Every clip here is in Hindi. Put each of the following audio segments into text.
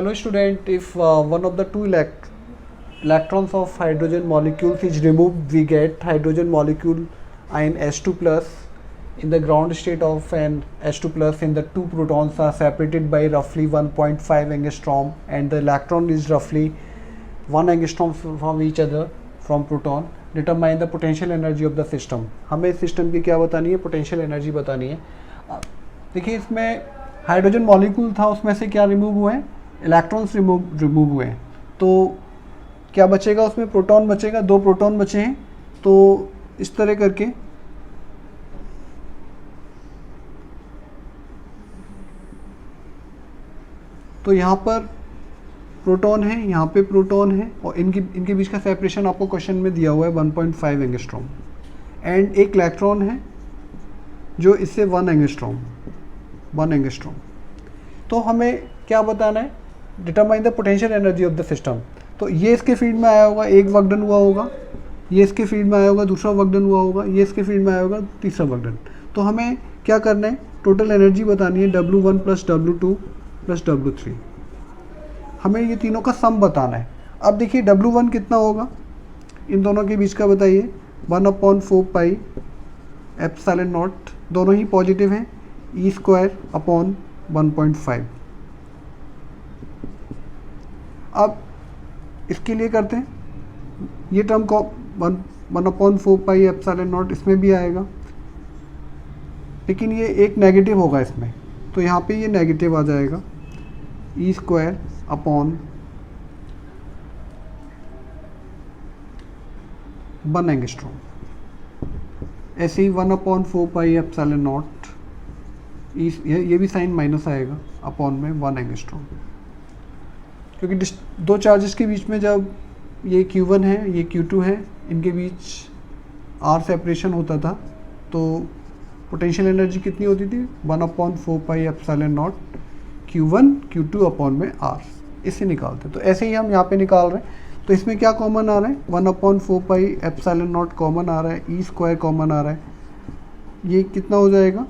Hello student, if one of the two electrons of hydrogen molecules is removed, we get hydrogen molecule ion H2 plus in the ground state of an H2 plus, and the two protons are separated by roughly 1.5 angstrom, and the electron is roughly 1 angstrom from each other from proton. Determine the potential energy of the system. हमें सिस्टम की क्या बतानी है, पोटेंशियल एनर्जी बतानी है. देखिए इसमें हाइड्रोजन मॉलिक्यूल था, उसमें से क्या रिमूव हुए हैं, इलेक्ट्रॉन्स रिमूव हुए हैं. तो क्या बचेगा उसमें, प्रोटॉन बचेगा, 2 प्रोटॉन बचे हैं. तो इस तरह करके तो यहाँ पर प्रोटॉन है, यहाँ पे प्रोटॉन है, और इनके बीच का सेपरेशन आपको क्वेश्चन में दिया हुआ है 1.5 एंगस्ट्रॉम. एंड एक इलेक्ट्रॉन है जो इससे 1 एंगस्ट्रॉम. तो हमें क्या बताना है, determine the potential energy of the system. तो ये इसके फील्ड में आया होगा, एक वर्कडन हुआ होगा, ये इसके फील्ड में आया होगा, दूसरा वर्कडन हुआ होगा, ये इसके फील्ड में आया होगा, तीसरा वर्कडन. तो हमें क्या करना है, टोटल एनर्जी बतानी है W1 plus W2 plus W3. हमें ये तीनों का सम बताना है. अब देखिए W1 कितना होगा, इन दोनों के बीच का बताइए, 1/4 पाई एप्सिलॉन नॉट, दोनों ही पॉजिटिव हैं, E स्क्वायर अपॉन 1.5. अब इसके लिए करते हैं, ये टर्म को 1/4 पाई एप्सिलॉन नॉट इसमें भी आएगा, लेकिन ये एक नेगेटिव होगा इसमें, तो यहाँ पे ये नेगेटिव आ जाएगा, E स्क्वायर अपॉन 1 एंगस्ट्रॉम. ऐसे ही 1/4 पाई एप्सिलॉन नॉट, ये भी साइन माइनस आएगा, अपॉन में 1 एंगस्ट्रॉम. क्योंकि दो चार्जेस के बीच में जब ये Q1 है, ये Q2 है, इनके बीच R सेपरेशन होता था, तो पोटेंशियल एनर्जी कितनी होती थी, 1/4 pi epsilon not Q1 Q2 upon में R. इससे निकालते हैं. तो ऐसे ही हम यहाँ पे निकाल रहे हैं. तो इसमें क्या कॉमन आ रहा है, 1/4 पाई एप्सिलॉन नॉट कॉमन आ रहा है, E स्क्वायर कॉमन आ रहा है, ये कितना हो जाएगा,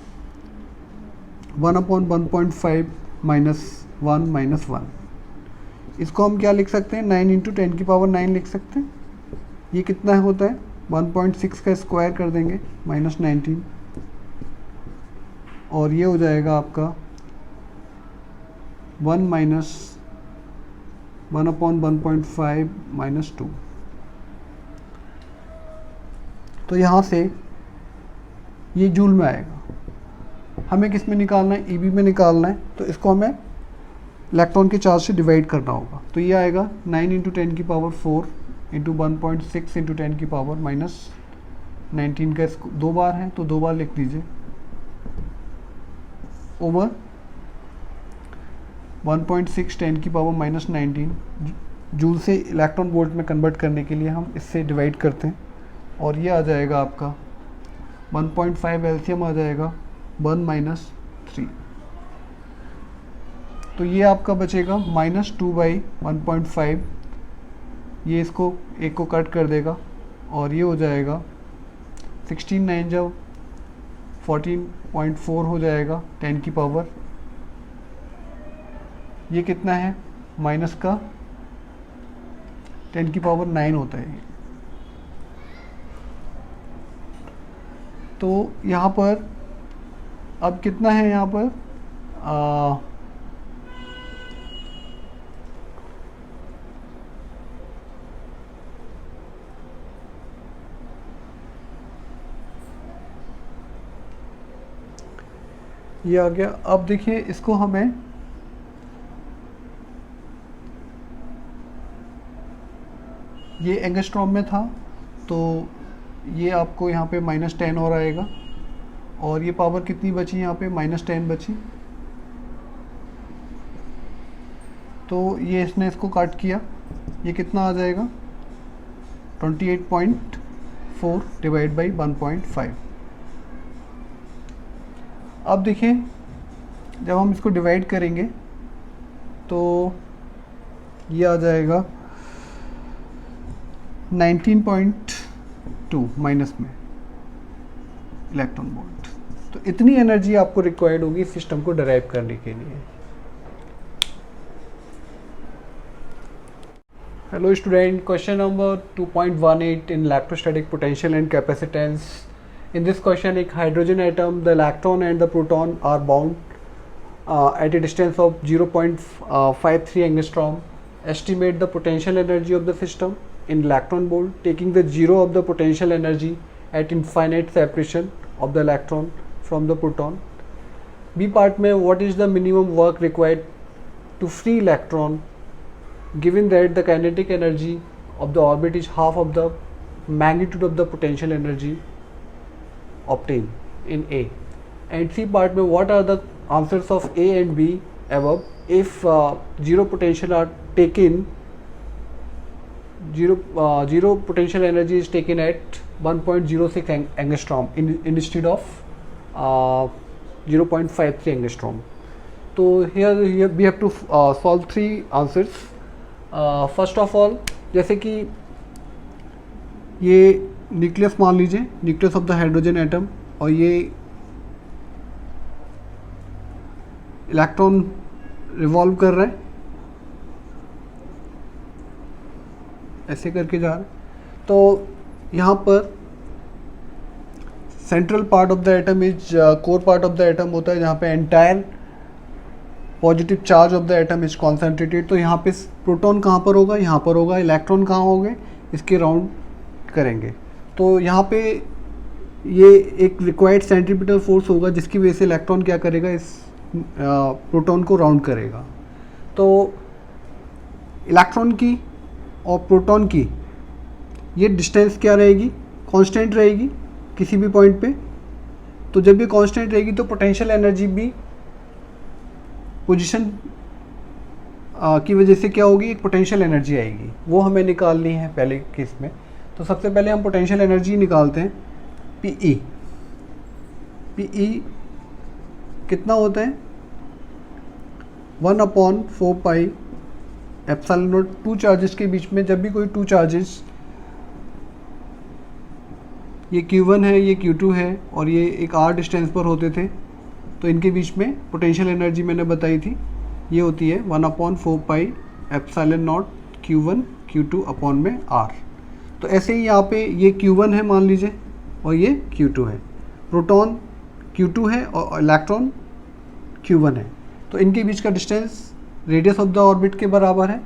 1/1.5 माइनस 1. इसको हम क्या लिख सकते हैं, 9 × 10⁹ लिख सकते हैं. ये कितना होता है, 1.6 का स्क्वायर कर देंगे, -19, और ये हो जाएगा आपका 1 माइनस 1/1.5 माइनस 2. तो यहाँ से ये जूल में आएगा. हमें किस में निकालना है, EB में निकालना है. तो इसको हमें इलेक्ट्रॉन के चार्ज से डिवाइड करना होगा. तो ये आएगा 9 × 10⁴ इंटू 1.6 × 10⁻⁻19 का 2 बार है, तो 2 बार लिख दीजिए, ओवर 1.6 10⁻⁻19 जूल से इलेक्ट्रॉन वोल्ट में कन्वर्ट करने के लिए हम इससे डिवाइड करते हैं, और ये आ जाएगा आपका 1.5 एलसीएम आ जाएगा 1 - 3. तो ये आपका बचेगा -2/1.5. ये इसको एक को कट कर देगा, और ये हो जाएगा 16 9 जब 14.4 हो जाएगा 10 की पावर. ये कितना है, माइनस का 10 की पावर 9 होता है. तो यहाँ पर अब कितना है, यहाँ पर ये आ गया. अब देखिए इसको हमें ये एंगस्ट्रॉम में था, तो ये आपको यहाँ पे -10 और आएगा, और ये पावर कितनी बची यहाँ पे, -10 बची. तो ये इसने इसको काट किया, ये कितना आ जाएगा, 28.4 डिवाइड बाई 1.5. अब देखिए जब हम इसको डिवाइड करेंगे तो ये आ जाएगा 19.2 माइनस में इलेक्ट्रॉन वोल्ट. तो इतनी एनर्जी आपको रिक्वायर्ड होगी सिस्टम को डराइव करने के लिए. Hello student, question number 2.18 in electrostatic potential and capacitance. In this question, एक hydrogen atom, the electron and the proton are bound at a distance of 0.53 angstrom. Estimate the potential energy of the system in electron volt, taking the zero of the potential energy at infinite separation of the electron from the proton. B part में, what is the minimum work required to free electron given that the kinetic energy of the orbit is half of the magnitude of the potential energy obtained in A. And C part में, what are the answers of A and B above if zero potential are taken, zero potential energy is taken at 1.06 angstrom instead of 0.53 angstrom. So here we have to solve three answers. First of all, जैसे कि ये न्यूक्लियस मान लीजिए, nucleus of the hydrogen atom, और ये इलेक्ट्रॉन रिवॉल्व कर रहा है, ऐसे करके जा रहा है. तो यहाँ पर central part of the atom is core part of the atom होता है, जहाँ पे entire positive charge of the atom is concentrated. तो यहाँ पे प्रोटॉन कहाँ पर होगा, यहाँ पर होगा. इलेक्ट्रॉन कहाँ होंगे, इसके राउंड करेंगे. तो यहाँ पे ये एक रिक्वायर्ड सेंट्रीपिटल फोर्स होगा जिसकी वजह से इलेक्ट्रॉन क्या करेगा, इस प्रोटॉन को राउंड करेगा. तो इलेक्ट्रॉन की और प्रोटॉन की ये डिस्टेंस क्या रहेगी, कांस्टेंट रहेगी किसी भी पॉइंट पे. तो जब ये कांस्टेंट रहेगी तो पोटेंशियल एनर्जी भी पोजीशन की वजह से क्या होगी, एक पोटेंशियल एनर्जी आएगी, वो हमें निकालनी है पहले केस में. तो सबसे पहले हम पोटेंशियल एनर्जी निकालते हैं. पीई कितना होता है, 1/4 pi epsilon not. Two charges के बीच में, जब भी कोई टू चार्जेस, ये Q1 है, ये Q2 है, और ये एक r डिस्टेंस पर होते थे, तो इनके बीच में पोटेंशियल एनर्जी मैंने बताई थी, ये होती है 1/4 pi epsilon not Q1 Q2 upon में R. तो ऐसे ही यहाँ पे ये Q1 है मान लीजिए, और ये Q2 है. प्रोटॉन Q2 है और इलेक्ट्रॉन Q1 है. तो इनके बीच का distance radius of the orbit के बराबर है.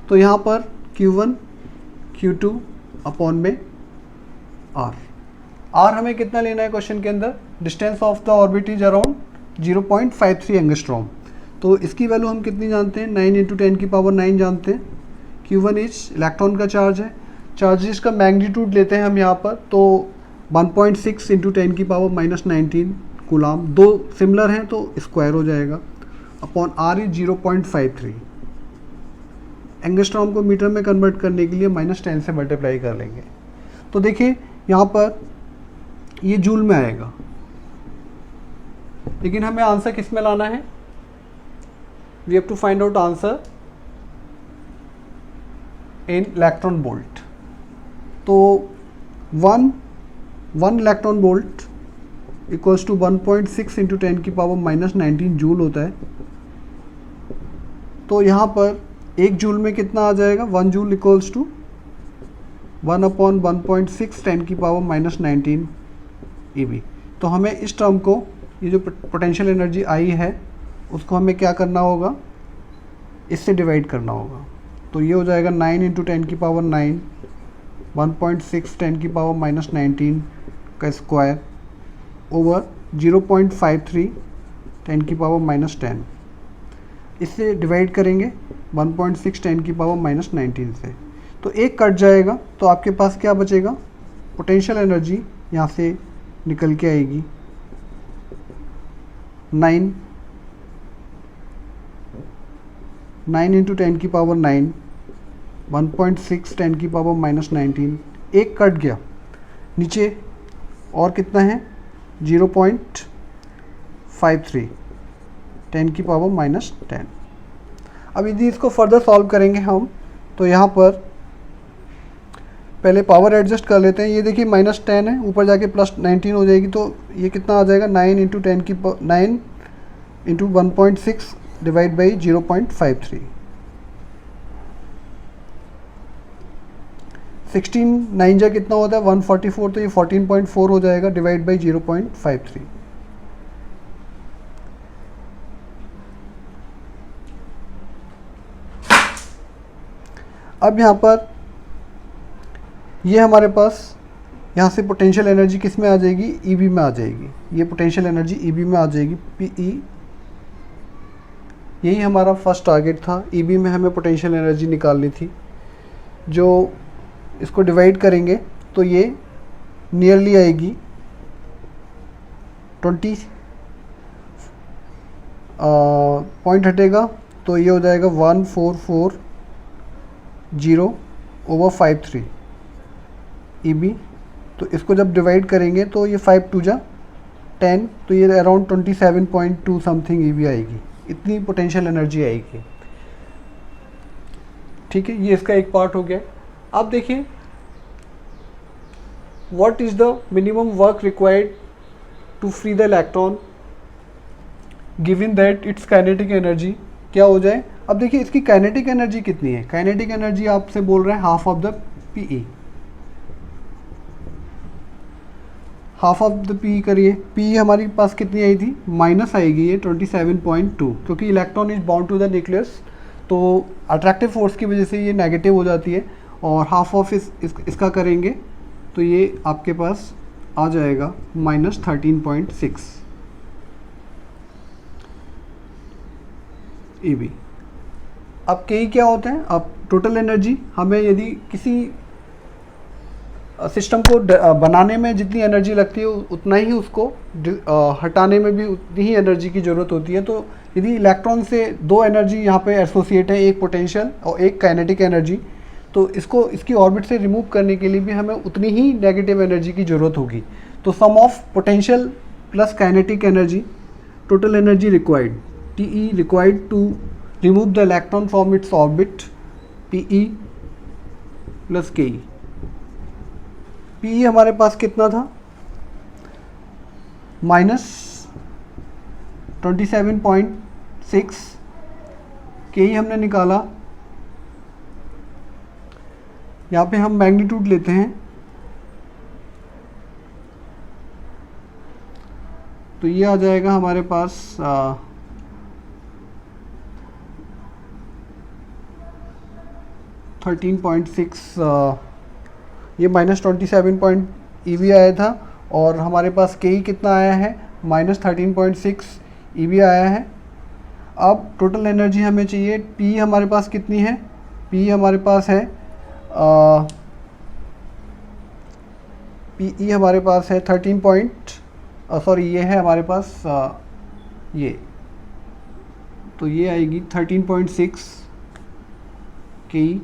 तो यहाँ पर Q1 Q2 अपॉन में R. R हमें कितना लेना है क्वेश्चन के अंदर, distance of the orbit is around 0.53 angstrom. तो इसकी वैल्यू हम कितनी जानते हैं, 9 × 10⁹ जानते हैं. Q1 इज इलेक्ट्रॉन का चार्ज है. चार्जेस का मैग्नीट्यूड लेते हैं हम यहाँ पर, तो 1.6 × 10⁻⁻19 कूलाम. दो सिमिलर हैं तो स्क्वायर हो जाएगा, अपॉन R इज 0.53. एंगस्ट्रॉम को मीटर में कन्वर्ट करने के लिए -10 से मल्टीप्लाई कर लेंगे. तो देखिए यहाँ पर ये जूल में आएगा, लेकिन हमें आंसर किस में लाना है, we have to find out answer in electron volt. तो 1 electron volt equals to 1.6 × 10⁻⁻19 joule होता है. तो यहाँ पर एक जूल में कितना आ जाएगा, 1 जूल इक्वल्स टू 1/1.6 10⁻⁻19 EV. तो हमें इस टर्म को, ये जो पोटेंशियल एनर्जी आई है, उसको हमें क्या करना होगा, इससे डिवाइड करना होगा. तो ये हो जाएगा 9 × 10⁹ 1.6 10⁻⁻19 का स्क्वायर ओवर 0.53 10⁻⁻10. इससे डिवाइड करेंगे 1.6 10⁻⁻19 से, तो एक कट जाएगा. तो आपके पास क्या बचेगा, पोटेंशियल एनर्जी यहाँ से निकल के आएगी 9 × 10⁻9 1.6 10⁻⁻19. एक कट गया नीचे, और कितना है 0.53 10⁻⁻10. अब यदि इसको फर्दर सॉल्व करेंगे हम, तो यहाँ पर पहले पावर एडजस्ट कर लेते हैं. ये देखिए -10 है, ऊपर जाके +19 हो जाएगी. तो ये कितना आ जाएगा, 9 × 10⁹ 1.6 डिवाइड बाई 0.53. 16 9 जा कितना होता है 144, तो ये 14.4 हो जाएगा डिवाइड बाई 0.53। अब यहाँ पर ये हमारे पास यहाँ से पोटेंशियल एनर्जी किस में आ जाएगी, ईबी में आ जाएगी। ये पोटेंशियल एनर्जी ईबी में आ जाएगी, पीई। यही हमारा फर्स्ट टारगेट था, ईबी में हमें पोटेंशियल एनर्जी निकालनी थी। जो इसको डिवाइड करेंगे तो ये नियरली आएगी 20 पॉइंट हटेगा तो ये हो जाएगा 1440/53 ईबी। तो इसको जब डिवाइड करेंगे तो ये 5 2 जा 10, तो ये अराउंड 27.2 समथिंग ईबी आएगी। इतनी पोटेंशियल एनर्जी आएगी। ठीक है, ये इसका एक पार्ट हो गया। अब देखिए what is the minimum work required to free the electron given that its kinetic energy क्या हो जाए। अब देखिए इसकी काइनेटिक एनर्जी कितनी है। काइनेटिक एनर्जी आपसे बोल रहे हैं half of the PE. Half of the P करिए, पी हमारी पास कितनी आई थी, माइनस आएगी ये 27.2, क्योंकि electron is bound to the nucleus, तो अट्रैक्टिव फोर्स की वजह से ये नेगेटिव हो जाती है। और हाफ ऑफ इसका करेंगे तो ये आपके पास आ जाएगा -13.6 ईबी। अब के क्या होते हैं, अब टोटल एनर्जी हमें यदि किसी सिस्टम को बनाने में जितनी एनर्जी लगती है उतना ही उसको हटाने में भी उतनी ही एनर्जी की ज़रूरत होती है। तो यदि इलेक्ट्रॉन से दो एनर्जी यहाँ पे एसोसिएट है, एक पोटेंशियल और एक काइनेटिक एनर्जी, तो इसकी ऑर्बिट से रिमूव करने के लिए भी हमें उतनी ही नेगेटिव एनर्जी की ज़रूरत होगी। तो sum of potential plus kinetic energy, total energy required, T required to remove the electron from its orbit, P plus K. P हमारे पास कितना था, -27.6, के हमने निकाला। यहाँ पे हम मैग्नीट्यूड लेते हैं तो ये आ जाएगा हमारे पास 13.6, ये -27 ईवी आया था और हमारे पास के कितना आया है, -13.6 ईवी आया है। अब टोटल एनर्जी हमें चाहिए, पी हमारे पास कितनी है, पी हमारे पास है पी हमारे पास है 13 सॉरी ये है हमारे पास ये, तो ये आएगी 13.6 के।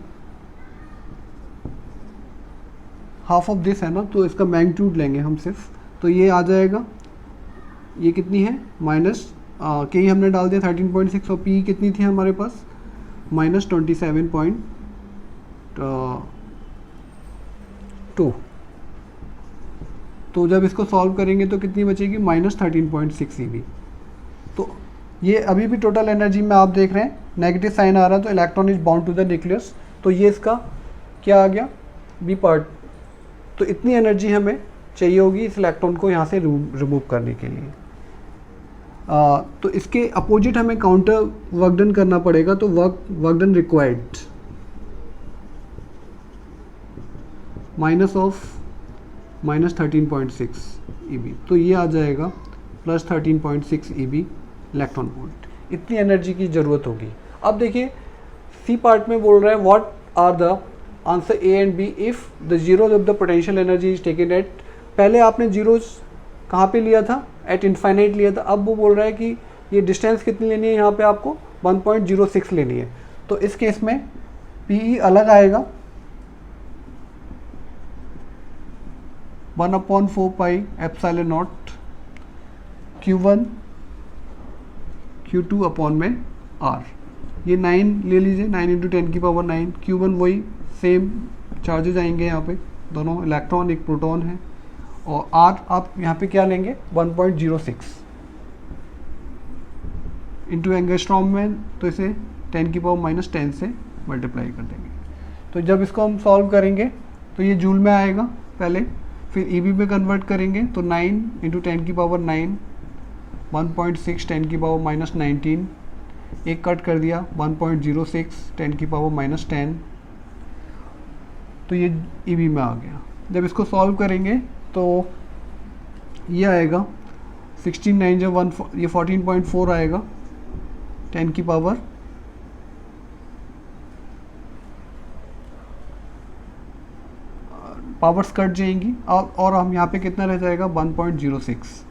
हाफ ऑफ दिस है ना, तो इसका मैग्नीट्यूड लेंगे हम सिर्फ, तो ये आ जाएगा, ये कितनी है माइनस के हमने डाल दिया 13.6 और पी कितनी थी हमारे पास -27.2। तो जब इसको सॉल्व करेंगे तो कितनी बचेगी, -13.6 ईवी। तो ये अभी भी टोटल एनर्जी में आप देख रहे हैं नेगेटिव साइन आ रहा है, तो electron is bound to the nucleus, तो ये इसका क्या आ गया, बी पार्ट। तो इतनी एनर्जी हमें चाहिए होगी इस इलेक्ट्रॉन को यहाँ से रिमूव करने के लिए। तो इसके अपोजिट हमें काउंटर वर्क डन करना पड़ेगा, तो वर्क डन रिक्वायर्ड -13.6 ईबी, तो ये आ जाएगा +13.6 ईबी इलेक्ट्रॉन वोल्ट। इतनी एनर्जी की ज़रूरत होगी। अब देखिए सी पार्ट में बोल रहा है what are the answer A and B if the zeros of the potential energy is taken at, पहले आपने जीरोज कहाँ पे लिया था, एट इनफाइनाइट लिया था। अब वो बोल रहा है कि ये डिस्टेंस कितनी लेनी है, यहाँ पे आपको 1.06 लेनी है। तो इस केस में पी अलग आएगा 1/4 pi epsilon not Q1 Q2 upon में R। ये 9 ले लीजिए, 9 × 10⁹ Q1 वही सेम चार्जेज आएंगे यहाँ पे, दोनों इलेक्ट्रॉन एक प्रोटॉन है, और R आप यहाँ पे क्या लेंगे 1.06 इंटू एंगस्ट्रॉम में, तो इसे 10⁻⁻10 से मल्टीप्लाई कर देंगे। तो जब इसको हम सॉल्व करेंगे तो ये जूल में आएगा पहले, फिर ईबी में कन्वर्ट करेंगे तो 9 इंटू 10 की पावर 9, 1.6 10 की पावर माइनस 19, एक कट कर दिया 1.06 10 की पावर माइनस 10, तो ये ईबी में आ गया। जब इसको सॉल्व करेंगे तो ये आएगा 16 9 जब 1 ये 14.4 आएगा 10 की पावर पावर्स कट जाएंगी और हम यहाँ पे कितना रह जाएगा 1.06,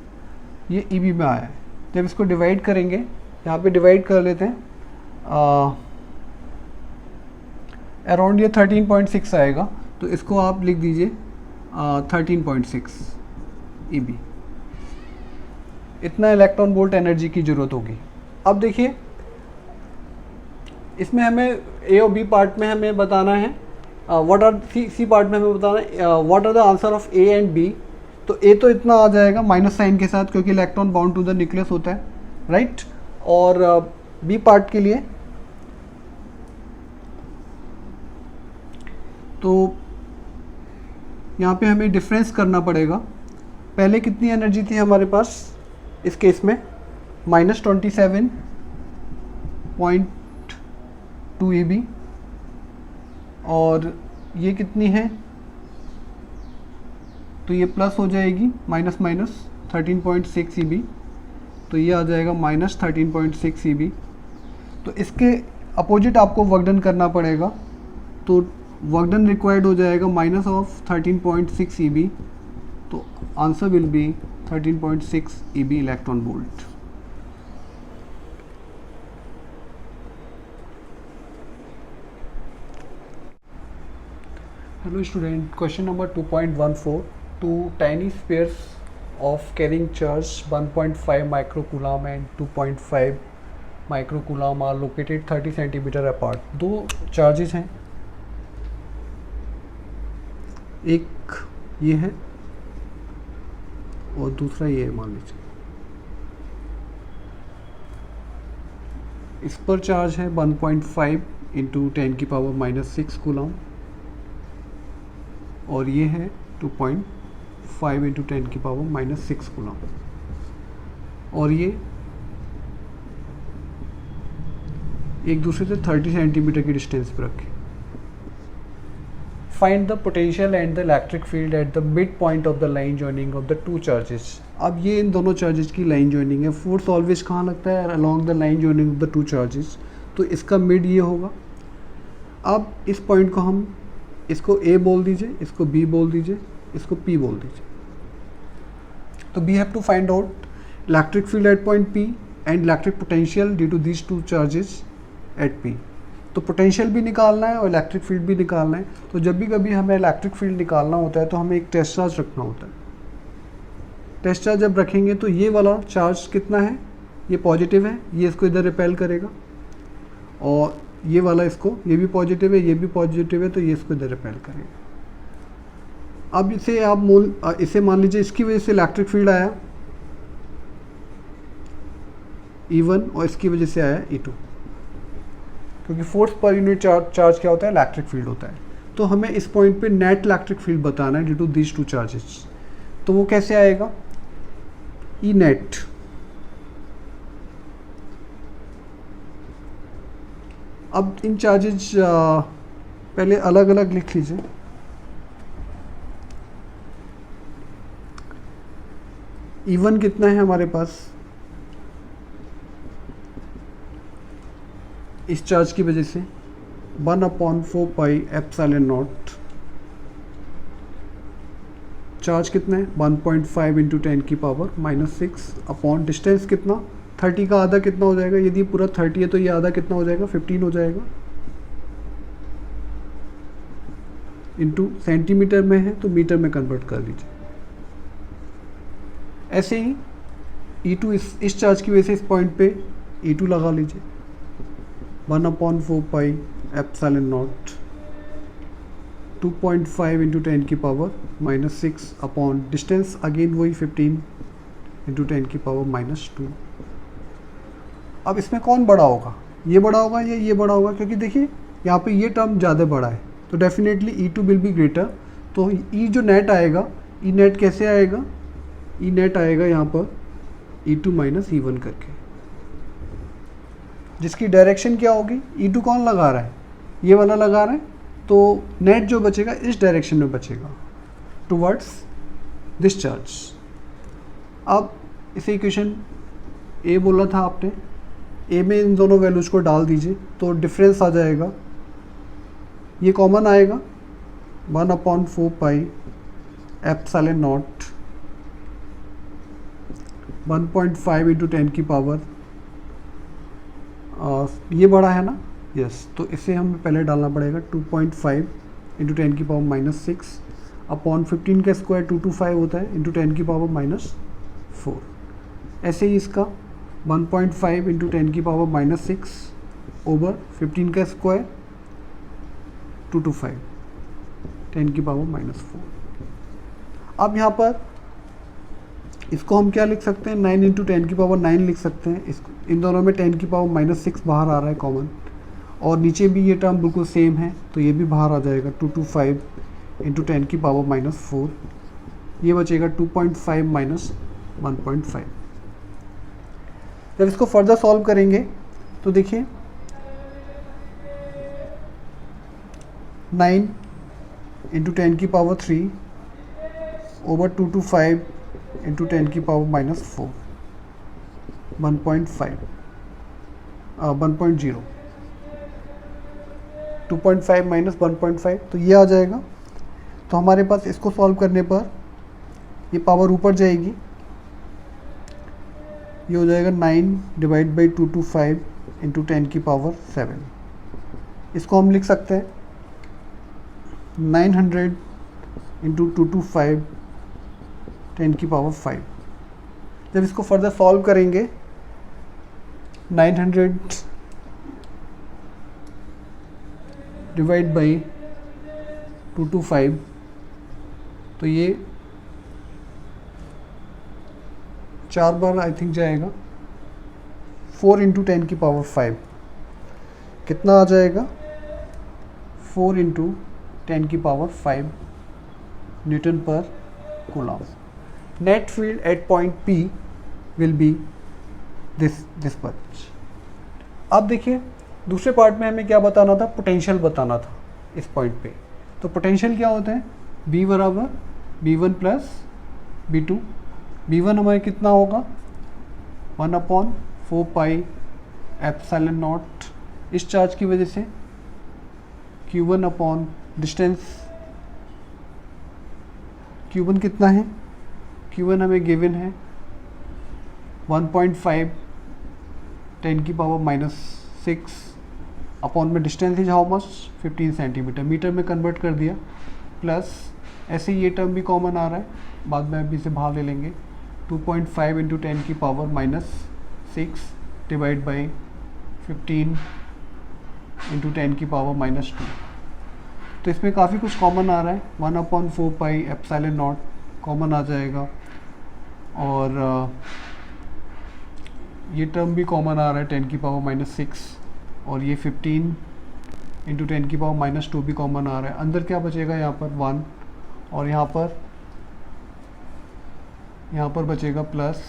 ये ईबी में आया है। जब इसको डिवाइड करेंगे, यहाँ पे डिवाइड कर लेते हैं, अराउंड ये 13.6 आएगा, तो इसको आप लिख दीजिए 13.6 ईबी। इतना इलेक्ट्रॉन वोल्ट एनर्जी की ज़रूरत होगी। अब देखिए इसमें हमें ए और बी पार्ट में हमें बताना है, व्हाट आर सी पार्ट में हमें बताना है what are the answer of A and B. तो ए तो इतना आ जाएगा माइनस साइन के साथ, क्योंकि electron bound to the nucleus होता है, राइट। और बी पार्ट के लिए तो यहाँ पे हमें डिफरेंस करना पड़ेगा। पहले कितनी एनर्जी थी हमारे पास इस केस में, माइनस 27.2 ईबी, और ये कितनी है, तो ये प्लस हो जाएगी माइनस माइनस 13.6 ईबी, तो ये आ जाएगा माइनस 13.6 ईबी। तो इसके अपोजिट आपको वर्क डन करना पड़ेगा, तो वर्क डन रिक्वायर्ड हो जाएगा माइनस ऑफ 13.6 ईबी, तो answer will be 13.6 EB electron volt. Hello student, question number 2.14. Two tiny spheres of carrying charge 1.5 microcoulomb and 2.5 microcoulomb are located 30 centimeter apart. दो charges हैं, एक ये है और दूसरा ये है, मान लीजिए। इस पर चार्ज है 1.5 इंटू 10 की पावर माइनस 6 कूलम, और ये है 2.5 इंटू 10 की पावर माइनस 6 कूलम, और ये एक दूसरे से 30 सेंटीमीटर की डिस्टेंस पर रखे। Find the potential and the electric field at the mid point of the line joining of the two charges. अब ये इन दोनों चार्जेस की लाइन जॉइनिंग है। फोर्स ऑलवेज कहाँ लगता है, along the line joining of the two charges, तो इसका मिड ये होगा। अब इस पॉइंट को हम, इसको ए बोल दीजिए, इसको बी बोल दीजिए, इसको पी बोल दीजिए। तो we have to find out electric field at point P and electric potential due to these two charges at P. तो पोटेंशियल भी निकालना है और इलेक्ट्रिक फील्ड भी निकालना है। तो जब भी कभी हमें इलेक्ट्रिक फील्ड निकालना होता है तो हमें एक टेस्ट चार्ज रखना होता है। टेस्ट चार्ज जब रखेंगे तो ये वाला चार्ज कितना है, ये पॉजिटिव है, ये इसको इधर रिपेल करेगा, और ये वाला इसको, ये भी पॉजिटिव है, ये भी पॉजिटिव है, तो ये इसको इधर रिपेल करेगा। अब इसे आप इसे मान लीजिए इसकी वजह से इलेक्ट्रिक फील्ड आया E1 और इसकी वजह से आया E2, क्योंकि फोर्स पर यूनिट चार्ज क्या होता है, इलेक्ट्रिक फील्ड होता है। तो हमें इस पॉइंट पे नेट इलेक्ट्रिक फील्ड बताना है due to these two charges. तो वो कैसे आएगा, ई नेट अब इन चार्जेस पहले अलग अलग लिख लीजिए। E1 कितना है हमारे पास, इस चार्ज की वजह से 1/4 पाई एप्सिलॉन नॉट। चार्ज कितना है 1.5 इंटू 10 की पावर माइनस 6 अपॉन डिस्टेंस कितना, 30 का आधा कितना हो जाएगा, यदि पूरा 30 है तो ये आधा कितना हो जाएगा, 15 हो जाएगा, इंटू सेंटीमीटर में है तो मीटर में कन्वर्ट कर लीजिए। ऐसे ही E2 इस चार्ज की वजह से इस पॉइंट पे E2 लगा लीजिए, 1/4 पाई एप्सिलॉन नॉट 2.5 इंटू 10 की power minus 6 upon distance again वही 15 इंटू 10 की पावर माइनस 2। अब इसमें कौन बड़ा होगा, ये बड़ा होगा या ये बड़ा होगा, क्योंकि देखिए यहाँ पे ये टर्म ज़्यादा बड़ा है, तो definitely E2 will be greater. तो ई जो नेट आएगा, ई नेट कैसे आएगा, ई नेट आएगा यहाँ पर E2 माइनस E1 करके, जिसकी डायरेक्शन क्या होगी, E2 कौन लगा रहा है, ये वाला लगा रहा है, तो नेट जो बचेगा इस डायरेक्शन में बचेगा टुवर्ड्स दिस चार्ज। अब इसे इक्वेशन ए बोला था आपने, ए में इन दोनों वैल्यूज़ को डाल दीजिए तो डिफरेंस आ जाएगा, ये कॉमन आएगा 1/4 पाई एप्सिलॉन नॉट 1.5 इंटू 10 की पावर, ये बड़ा है ना, यस, तो इसे हमें पहले डालना पड़ेगा 2.5 इंटू 10 की पावर -6 अपॉन 15 का स्क्वायर 225 होता है इंटू 10 की पावर -4। ऐसे ही इसका 1.5 इंटू 10 की पावर -6 ओवर 15 का स्क्वायर 225 10 की पावर -4। अब यहाँ पर इसको हम क्या लिख सकते हैं, 9 इंटू 10 की पावर 9 लिख सकते हैं। इस इन दोनों में 10 की पावर -6 बाहर आ रहा है कॉमन, और नीचे भी ये टर्म बिल्कुल सेम है तो ये भी बाहर आ जाएगा 225 इंटू 10 की पावर -4, ये बचेगा 2.5 माइनस 1.5। जब इसको फर्दर सॉल्व करेंगे तो देखिए 9 इंटू 10 की पावर 3 ओवर 225 इंटू 10 की पावर -4 1.5 1.0 2.5 माइनस 1.5, तो ये आ जाएगा। तो हमारे पास इसको सॉल्व करने पर ये पावर ऊपर जाएगी, ये हो जाएगा 9 डिवाइड बाई 225 इंटू 10 की पावर 7। इसको हम लिख सकते हैं 900 इंटू 225 10 की पावर 5। जब इसको फर्दर सॉल्व करेंगे 900 डिवाइड बाई 225, तो ये 4 बार आई थिंक जाएगा, 4 इंटू 10 की पावर 5 कितना आ जाएगा, 4 इंटू 10 की पावर 5 न्यूटन पर coulomb. Net field at point P will be this much. अब देखिए दूसरे पार्ट में हमें क्या बताना था, पोटेंशियल बताना था इस पॉइंट पे। तो पोटेंशियल क्या होता है, B बराबर B1 प्लस B2। B1 हमारे कितना होगा 1/4 पाई एप्सिलॉन नॉट, इस चार्ज की वजह से Q1 अपॉन डिस्टेंस, Q1 कितना है, Q1 हमें गिवन है 1.5 10 की पावर -6 अपॉन में distance is how much 15 centimetre, metre में कन्वर्ट कर दिया, प्लस ऐसे ये टर्म भी कॉमन आ रहा है, बाद में अभी इसे बाहर ले लेंगे 2.5 इंटू 10 की पावर -6 डिवाइड बाई 15 इंटू 10 की पावर -2। तो इसमें काफ़ी कुछ कॉमन आ रहा है, 1/4 पाई एप्सिलॉन नॉट कॉमन आ जाएगा, और ये टर्म भी कॉमन आ रहा है 10 की पावर -6, और ये 15 इंटू 10 की पावर -2 भी कॉमन आ रहा है। अंदर क्या बचेगा यहाँ पर 1, और यहाँ पर बचेगा प्लस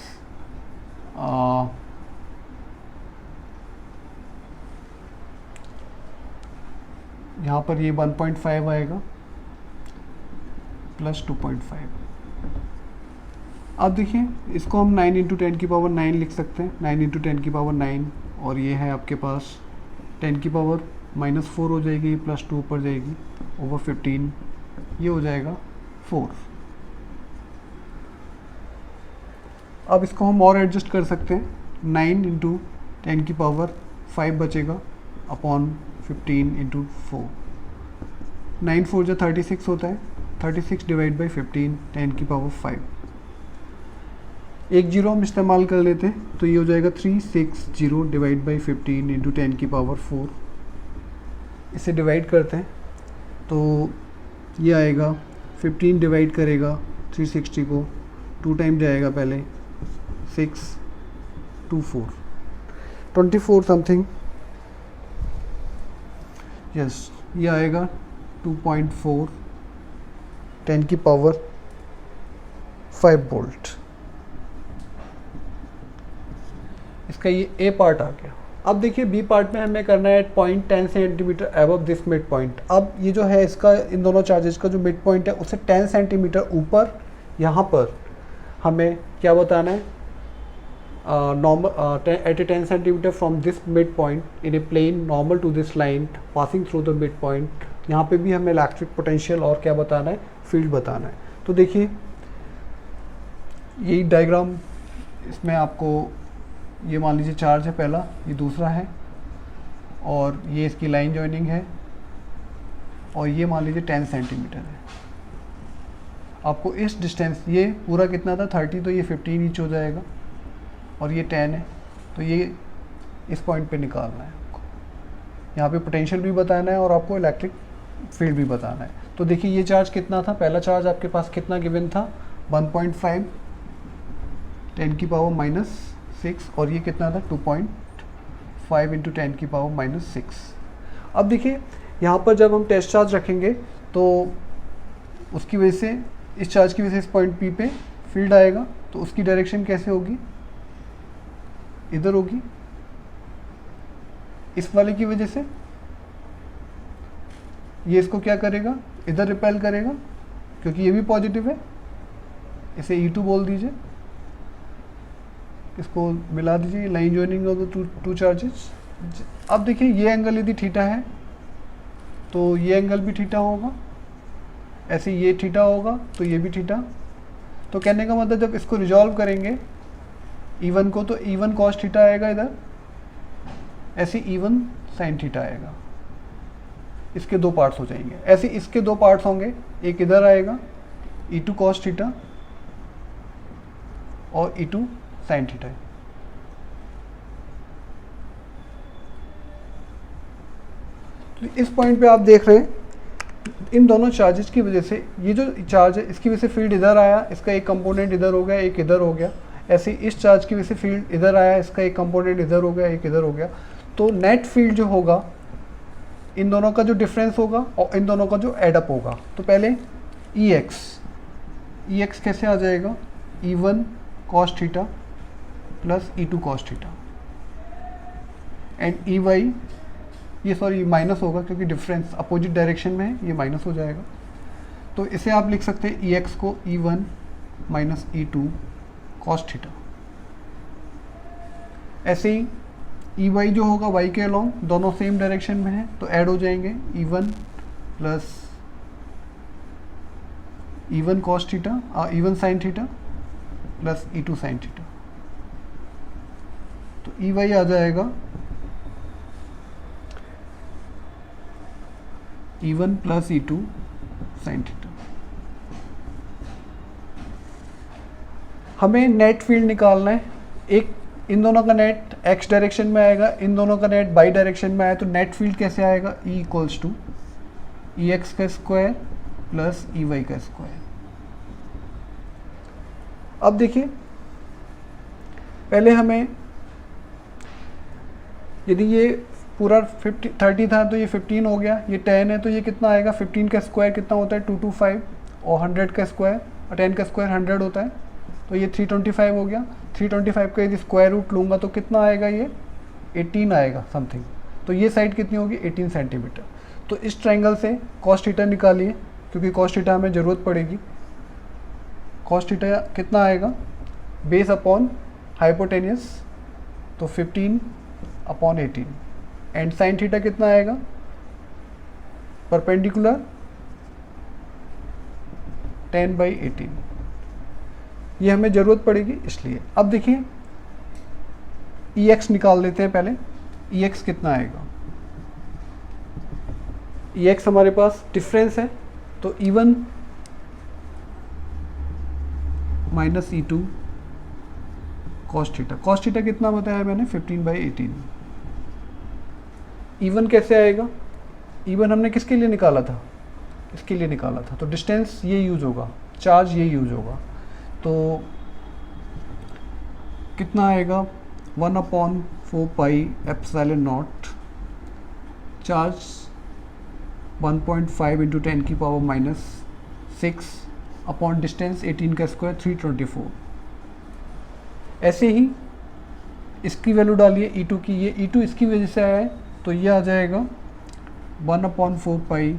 यहाँ पर ये 1.5 आएगा प्लस 2.5। अब देखिए इसको हम 9 इंटू 10 की पावर 9 लिख सकते हैं, 9 इंटू 10 की पावर 9, और ये है आपके पास 10 की पावर -4 हो जाएगी, प्लस 2 ऊपर जाएगी ओवर 15, ये हो जाएगा 4। अब इसको हम और एडजस्ट कर सकते हैं, 9 इंटू 10 की पावर 5 बचेगा अपॉन 15 इंटू 4, 9 4 जो 36 होता है, 36 डिवाइड बाई 15 10 की पावर 5, एक जीरो हम इस्तेमाल कर लेते हैं तो ये हो जाएगा 360 डिवाइड बाई 15 इंटू 10 की पावर 4। इसे डिवाइड करते हैं तो ये आएगा 15 डिवाइड करेगा 360 को, 2 टाइम जाएगा पहले, 6 2 4 24 समथिंग, यस ये आएगा 2.4 10 की पावर 5 वोल्ट। इसका ये ए पार्ट आ गया। अब देखिए बी पार्ट में हमें करना है 0.10 centimetre above this mid point. अब ये जो है इसका इन दोनों चार्जेस का जो मिड पॉइंट है उससे 10 सेंटीमीटर ऊपर यहाँ पर हमें क्या बताना है, normal at A 10 centimetre from this mid point in a plane normal to this line passing through the mid point. यहाँ पे भी हमें इलेक्ट्रिक पोटेंशियल और क्या बताना है, फील्ड बताना है। तो देखिए यही डायग्राम, इसमें आपको ये मान लीजिए चार्ज है पहला, ये दूसरा है, और ये इसकी लाइन जॉइनिंग है, और ये मान लीजिए 10 सेंटीमीटर है। आपको इस डिस्टेंस, ये पूरा कितना था 30, तो ये 15 इंच हो जाएगा, और ये 10 है, तो ये इस पॉइंट पे निकालना है आपको। यहाँ पे पोटेंशियल भी बताना है और आपको इलेक्ट्रिक फील्ड भी बताना है। तो देखिए ये चार्ज कितना था, पहला चार्ज आपके पास कितना गिवन था 1.5 10 की पावर -6, और ये कितना था 2.5 इंटू 10 की पावर -6। अब देखिए यहाँ पर जब हम टेस्ट चार्ज रखेंगे तो उसकी वजह से, इस चार्ज की वजह से इस पॉइंट पी पे फील्ड आएगा, तो उसकी डायरेक्शन कैसे होगी, इधर होगी, इस वाले की वजह से ये इसको क्या करेगा, इधर रिपेल करेगा, क्योंकि ये भी पॉजिटिव है, इसे E2 बोल दीजिए, इसको मिला दीजिए, line joining of the two charges. अब देखिए ये एंगल यदि थीटा है तो ये एंगल भी थीटा होगा, ऐसे ये थीटा होगा तो ये भी थीटा। तो कहने का मतलब जब इसको रिजॉल्व करेंगे E1 को, तो E1 cos थीटा आएगा इधर, ऐसे E1 sin थीटा आएगा। इसके दो पार्ट्स हो जाएंगे, ऐसे इसके दो पार्ट्स होंगे, एक इधर आएगा E2 cos थीटा और E2 sin थीटा। तो इस पॉइंट पे आप देख रहे हैं इन दोनों चार्जेस की वजह से, ये जो चार्ज है इसकी वजह से फील्ड इधर आया, इसका एक कंपोनेंट इधर हो गया, एक इधर हो गया। ऐसे इस चार्ज की वजह से फील्ड इधर आया, इसका एक कंपोनेंट इधर हो गया, एक इधर हो गया। तो नेट फील्ड जो होगा, इन दोनों का जो डिफरेंस होगा और इन दोनों का जो एडअप होगा, तो पहले EX कैसे आ जाएगा, E1 cos theta plus E2 cos theta, and EY, ये सॉरी माइनस होगा क्योंकि डिफरेंस अपोजिट डायरेक्शन में है, ये माइनस हो जाएगा। तो इसे आप लिख सकते हैं EX को E1 minus E2 cos theta. ऐसे ही EY जो होगा Y के अलोंग, दोनों सेम डायरेक्शन में है तो ऐड हो जाएंगे, E1 plus E1 cos theta, E1 sin theta plus E2 sin theta. तो EY आ जाएगा E1 plus E2 sin theta. हमें नेट फील्ड निकालना है, एक इन दोनों का नेट x डायरेक्शन में आएगा, इन दोनों का नेट y डायरेक्शन में आया, तो नेट फील्ड कैसे आएगा, E इक्वल्स टू EX का स्क्वायर प्लस EY का स्क्वायर। अब देखिए पहले हमें, यदि ये पूरा 30 था तो ये 15 हो गया, ये 10 है तो ये कितना आएगा, 15 का स्क्वायर कितना होता है 225, और 100 का स्क्वायर और 10 का स्क्वायर 100 होता है, तो ये 325 हो गया। 325 का यदि स्क्वायर रूट लूँगा तो कितना आएगा, ये 18 आएगा समथिंग। तो ये साइड कितनी होगी 18 सेंटीमीटर। तो इस ट्रायंगल से cos थीटा निकालिए, क्योंकि cos थीटा हमें ज़रूरत पड़ेगी। cos थीटा कितना आएगा, बेस अपॉन हाइपोटेनियस, तो 15 अपॉन 18, एंड साइन थीटा कितना आएगा, परपेंडिकुलर 10/18। ये हमें ज़रूरत पड़ेगी इसलिए। अब देखिए EX निकाल लेते हैं पहले। EX कितना आएगा, EX हमारे पास डिफरेंस है, तो E1 minus E2 cos theta. cos theta कितना बताया मैंने, 15/18। E1 कैसे आएगा, E1 हमने किसके लिए निकाला था, इसके लिए निकाला था, तो डिस्टेंस ये यूज होगा, चार्ज ये यूज होगा, तो कितना आएगा 1/4 pi epsilon not, charge 1.5 into 10 की पावर 6 अपॉन डिस्टेंस 18 का स्क्वायर 324। ऐसे ही इसकी वैल्यू डालिए E2 की, ये E2 इसकी वजह से आया है तो ये आ जाएगा 1/4 पाई,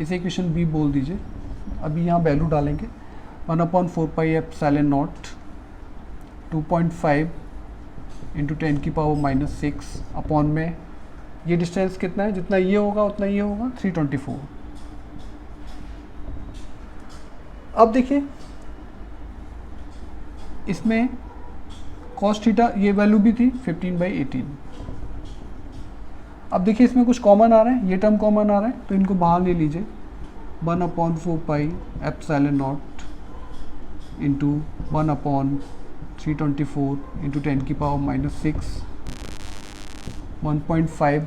इसे इक्वेशन बी बोल दीजिए। अभी यहाँ वैल्यू डालेंगे 1/4 पाई एप्सिलॉन नॉट 2.5 इंटू 10 की पावर -6 अपॉन में ये डिस्टेंस कितना है, जितना ये होगा उतना ये होगा 324। अब देखिए इसमें cos थीटा ये वैल्यू भी थी 15/18। अब देखिए इसमें कुछ कॉमन आ रहा है, ये टर्म कॉमन आ रहा है तो इनको बाहर ले लीजिए। 1/4 pi epsilon not into 1/324 into 10 की पावर -6 1.5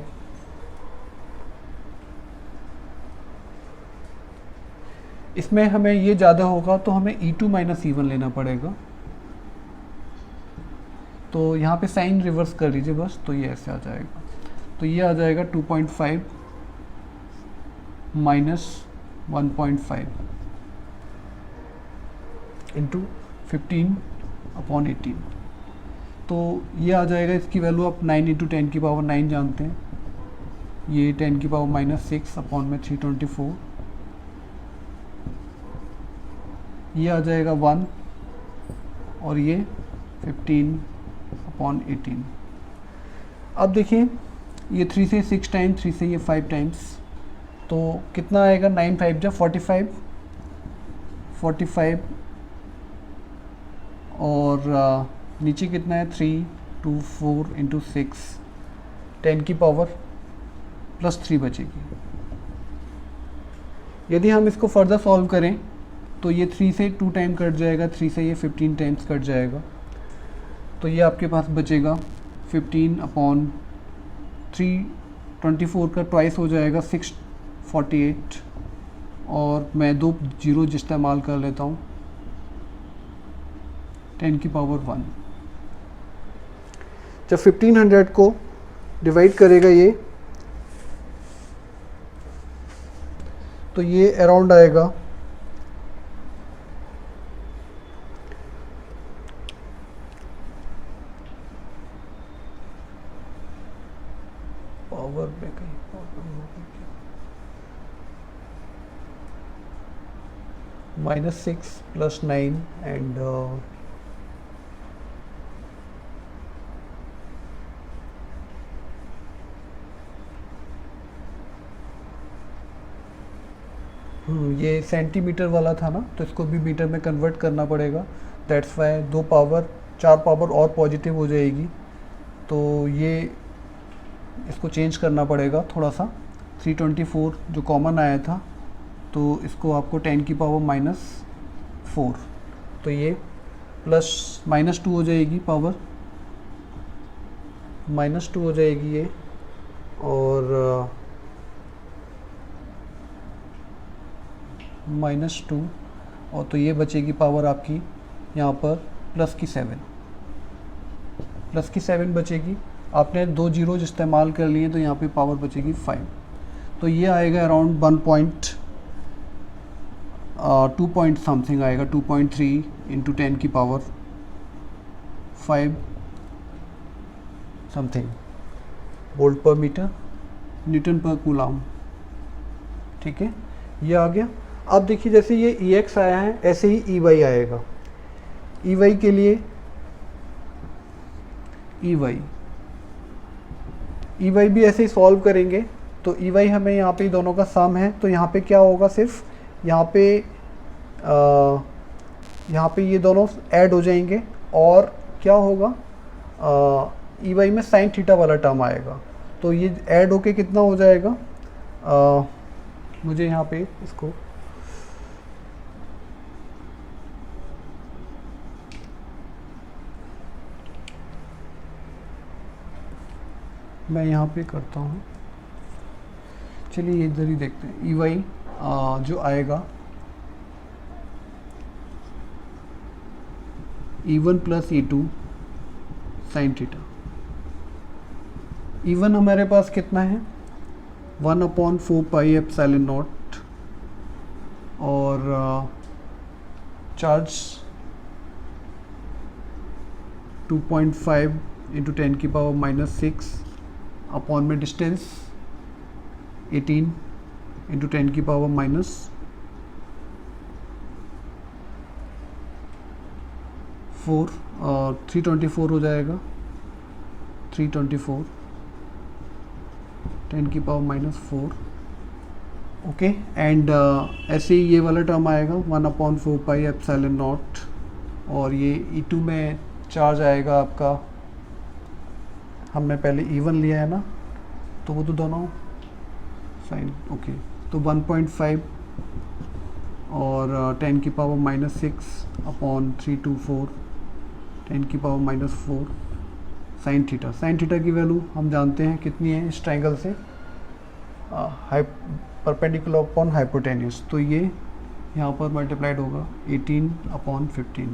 इसमें हमें ये ज़्यादा होगा तो हमें E2 माइनस E1 लेना पड़ेगा। तो यहाँ पे साइन रिवर्स कर लीजिए बस, तो ये ऐसे आ जाएगा। तो ये आ जाएगा 2.5 माइनस 1.5 इंटू 15/18। तो ये आ जाएगा, इसकी वैल्यू आप 9 इंटू 10 की पावर 9 जानते हैं, ये 10 की पावर -6 अपॉन में 324, ये आ जाएगा 1 और ये 15/18। अब देखिए ये 3 से 6 टाइम्स, 3 से ये 5 टाइम्स, तो कितना आएगा 9 5 जा 45 और नीचे कितना है 3 2 4 इंटू 6 10 की पावर +3 बचेगी। यदि हम इसको फर्दर सॉल्व करें तो ये 3 से 2 टाइम कट जाएगा, 3 से ये 15 टाइम्स कट जाएगा, तो ये आपके पास बचेगा 15/324 का ट्वाइस हो जाएगा 648 और मैं 2 जीरो इस्तेमाल कर लेता हूँ 10 की पावर 1। जब 1500 को डिवाइड करेगा ये तो ये अराउंड आएगा पावर में कहीं -6 + 9 एंड ये सेंटीमीटर वाला था ना, तो इसको भी मीटर में कन्वर्ट करना पड़ेगा। दैट्स वाई 4 पावर और पॉजिटिव हो जाएगी, तो ये इसको चेंज करना पड़ेगा थोड़ा सा। 324 जो कॉमन आया था तो इसको आपको 10 की पावर -4, तो ये +-2 हो जाएगी, पावर -2 हो जाएगी ये, और -2 और तो ये बचेगी पावर आपकी यहाँ पर +7 बचेगी। आपने 2 जीरोज इस्तेमाल कर लिए तो यहाँ पे पावर बचेगी 5। तो ये आएगा अराउंड 2 पॉइंट समथिंग आएगा, 2.3 इंटू 10 की पावर 5 समथिंग वोल्ट पर मीटर, न्यूटन पर कूलाम। ठीक है, ये आ गया। अब देखिए जैसे ये EX आया है ऐसे ही EY आएगा। EY के लिए EY भी ऐसे ही सॉल्व करेंगे। तो EY हमें यहाँ पे दोनों का सम है, तो यहाँ पे क्या होगा, सिर्फ यहाँ पे ये दोनों ऐड हो जाएंगे और क्या होगा, EY में साइन थीटा वाला टर्म आएगा, तो ये ऐड होके कितना हो जाएगा, मुझे यहाँ पे इसको मैं यहाँ पे करता हूँ, चलिए इधर ही देखते हैं। EY जो आएगा E1 + E2 sine theta. E1 हमारे पास कितना है 1/4 पाई एप्सिलॉन नॉट और चार्ज 2.5 इंटू 10 की पावर माइनस 6 अपॉन में डिस्टेंस 18 इंटू 10 की पावर माइनस 4 और 324 हो जाएगा, 324 10 की पावर माइनस 4। ओके, एंड ऐसे ही ये वाला टर्म आएगा 1/4 पाई एप्सिलॉन नॉट, और ये E2 में चार्ज आएगा आपका, हमने पहले E1 लिया है ना, तो वो तो दोनों साइन ओके, तो 1.5 और 10 की पावर माइनस 6 अपॉन 324 10 की power minus 4 sine theta. Sine theta की वैल्यू हम जानते हैं कितनी है इस ट्राइंगल से, परपेंडिकुलर अपॉन हाइपोटेन्यूस, तो ये यहाँ पर मल्टीप्लाइड होगा 18/15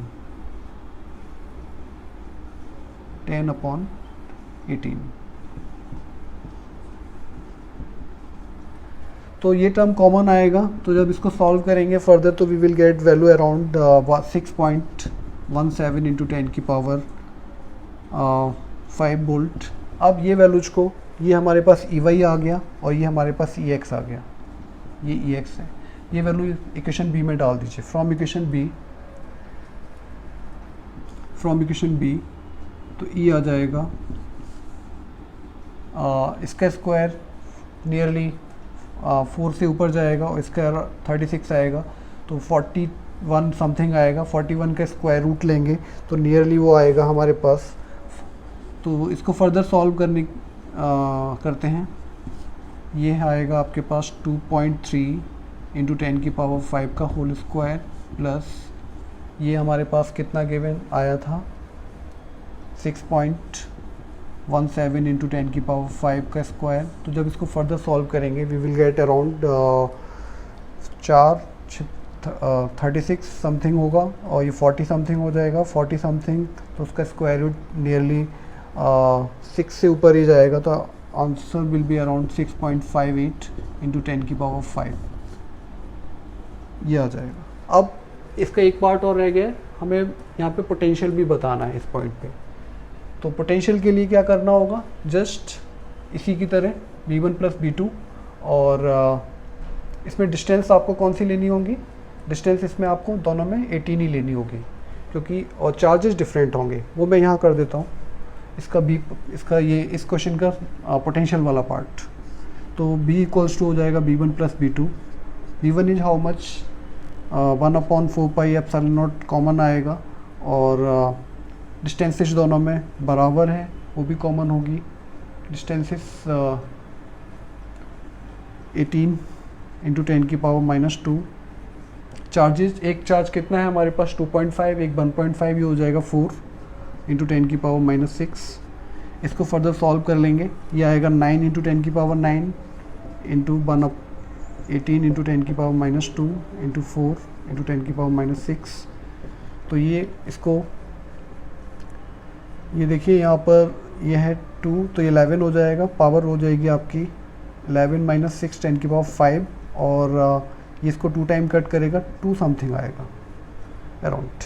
10/18। तो ये टर्म कॉमन आएगा, तो जब इसको सॉल्व करेंगे फर्दर तो we will get value around 6.17 into 10 की पावर 5 वोल्ट। अब ये वैल्यूज को, ये हमारे पास EY आ गया और ये हमारे पास EX आ गया, ये EX है, ये वैल्यू इक्वेशन बी में डाल दीजिए। फ्रॉम इक्वेशन बी तो E आ जाएगा इसका स्क्वायर नियरली 4 से ऊपर जाएगा और इसका 36 आएगा, तो 41 समथिंग आएगा, 41 का स्क्वायर रूट लेंगे तो नियरली वो आएगा हमारे पास। तो इसको फर्दर सॉल्व करते हैं, ये आएगा आपके पास 2.3 इंटू 10 की पावर 5 का होल स्क्वायर प्लस ये हमारे पास कितना गिवन आया था 6.17 इंटू 10 की पावर 5 का स्क्वायर। तो जब इसको फर्दर सॉल्व करेंगे we will get around 36 something होगा और ये 40 समथिंग हो जाएगा, 40 समथिंग, तो उसका स्क्वायर रूट नियरली 6 से ऊपर ही जाएगा, तो answer will be around 6.58 into 10 की पावर 5, ये आ जाएगा। अब इसका एक पार्ट और रह गया, हमें यहाँ पे पोटेंशियल भी बताना है इस पॉइंट पे। तो पोटेंशियल के लिए क्या करना होगा, जस्ट इसी की तरह V1 प्लस V2, और इसमें डिस्टेंस आपको कौन सी लेनी होगी, डिस्टेंस इसमें आपको दोनों में 18 ही लेनी होगी, क्योंकि और चार्जेस डिफरेंट होंगे, वो मैं यहाँ कर देता हूँ। इसका ये इस क्वेश्चन का पोटेंशियल वाला पार्ट, तो B इक्वल्स टू हो जाएगा V1 plus V2। V1 is how much 1/4 pi epsilon not common आएगा, और डिस्टेंसेस दोनों में बराबर है, वो भी कॉमन होगी। डिस्टेंसेस 18 इंटू 10 की पावर माइनस 2। चार्जेस, एक चार्ज कितना है हमारे पास 2.5, एक 1.5, ये हो जाएगा 4 इंटू 10 की पावर माइनस 6। इसको फर्दर सॉल्व कर लेंगे, ये आएगा 9 इंटू 10 की पावर 9 इंटू 18 इंटू 10 की पावर माइनस 2 इंटू 4 इंटू 10 की पावर माइनस 6। तो ये इसको, ये देखिए यहाँ पर ये है 2, तो ये 11 हो जाएगा, पावर हो जाएगी आपकी 11 माइनस 6 10 की पावर 5, और ये इसको 2 टाइम कट करेगा, 2 समथिंग आएगा around,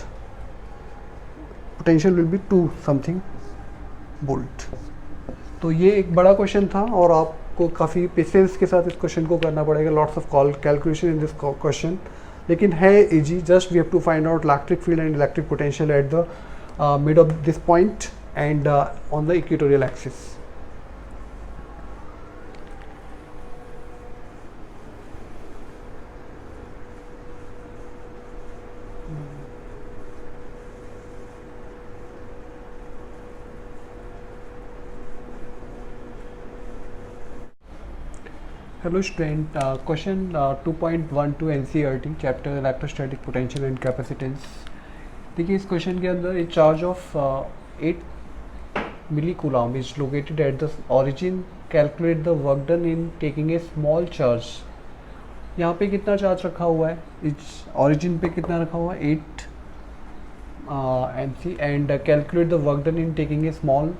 potential will be 2 something volt. तो ये एक बड़ा क्वेश्चन था और आपको काफ़ी पेशेंस के साथ इस क्वेश्चन को करना पड़ेगा, lots of calculation in this question, लेकिन है easy. Just we have to find out electric field and electric potential at the mid of this point and on the equatorial axis. Hello student, question 2.12 NCERT chapter electrostatic potential and capacitance। देखिए इस क्वेश्चन के अंदर a charge of 8 milli coulomb is located at the origin, calculate the work done in taking a small charge. यहाँ पे कितना चार्ज रखा हुआ है, इस ओरिजिन पे कितना रखा हुआ है 8 MC, and calculate the work done in taking a small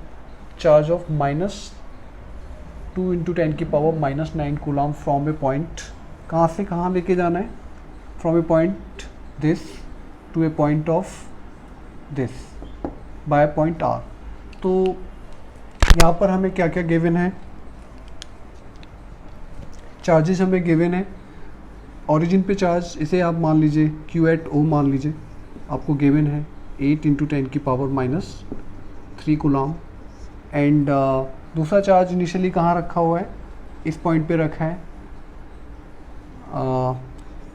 charge of -2 into 10 की power -9 coulomb from a point. कहाँ से कहाँ लेके जाना है, from a point this to a point of this by point R. तो यहाँ पर हमें क्या क्या गिवन है, चार्जेस हमें गिवन है। ओरिजिन पे चार्ज इसे आप मान लीजिए Q एट O मान लीजिए, आपको गिवन है 8 × 10⁻³ कूलम। एंड दूसरा चार्ज इनिशियली कहाँ रखा हुआ है, इस पॉइंट पे रखा है,